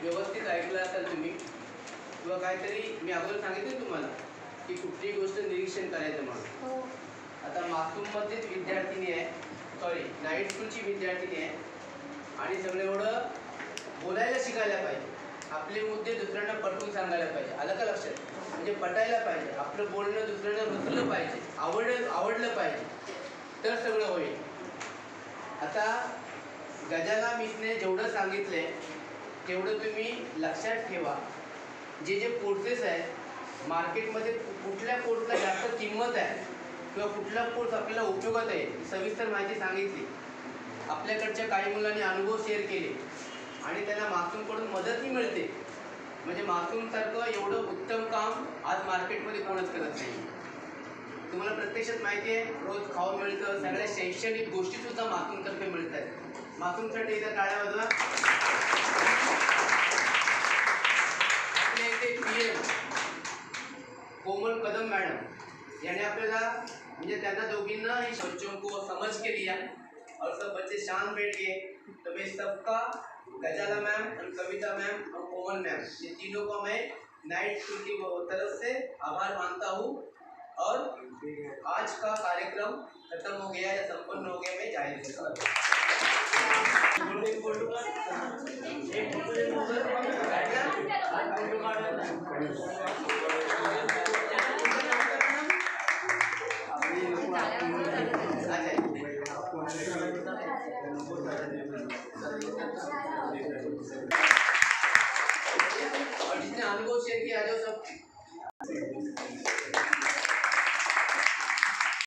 व्यवस्थित ऐकलं असाल तुम्ही किंवा काहीतरी मी अगोदर सांगितलं तुम्हाला की कुठलीही गोष्ट निरीक्षण करायचं म्हणून. आता मासूममध्येच विद्यार्थिनी आहे, सॉरी नाईट स्कूलची विद्यार्थिनी आहे आणि सगळं एवढं बोलायला शिकायला पाहिजे. आपले मुद्दे दुसऱ्यांना पटवून सांगायला पाहिजे. आलं का लक्षात? म्हणजे पटायला पाहिजे. आपलं बोलणं दुसऱ्यांना रुचलं पाहिजे, आवडलं पाहिजे, तर सगळं होईल. आता गजाला मिसने जेवढं सांगितलंय तेवढं तुम्ही लक्षात ठेवा. जे जे कोर्सेस आहेत मार्केटमध्ये, कुठल्या कोर्सला जास्त किंमत आहे किंवा कुठला कोर्स आपल्याला उपयोगात आहे सविस्तर माहिती सांगितली. आपल्याकडच्या काही मुलांनी अनुभव शेअर केले आणि त्यांना मासूमकडून मदतही मिळते. म्हणजे मासूमसारखं एवढं उत्तम काम आज मार्केटमध्ये कोणच करत नाही. तुम्हाला प्रत्यक्षात माहिती आहे, रोज खाऊ मिळतं, सगळ्या शैक्षणिक गोष्टीसुद्धा मासूमतर्फे मिळत आहेत. मासूमसाठी इथं टाळ्या वाजवा. आपल्या इथे PM कोमल कदम मॅडम याने आपल्याला म्हणजे त्यांना दोघींना ही बच्चों को समझ के लिया और सब बच्चे शांत बैठ गए. तो मैं सबका गजाला मैम और कविता मैम और कोमल मैम ये तीनों को मैं नाइट स्कूल की तरफ से आभार मानता हूँ. और आज का कार्यक्रम खत्म हो गया या संपन्न हो गया, मैं जाहिर करता हूँ. और जिसने अनुभव शेयर किया आ जाओ सब.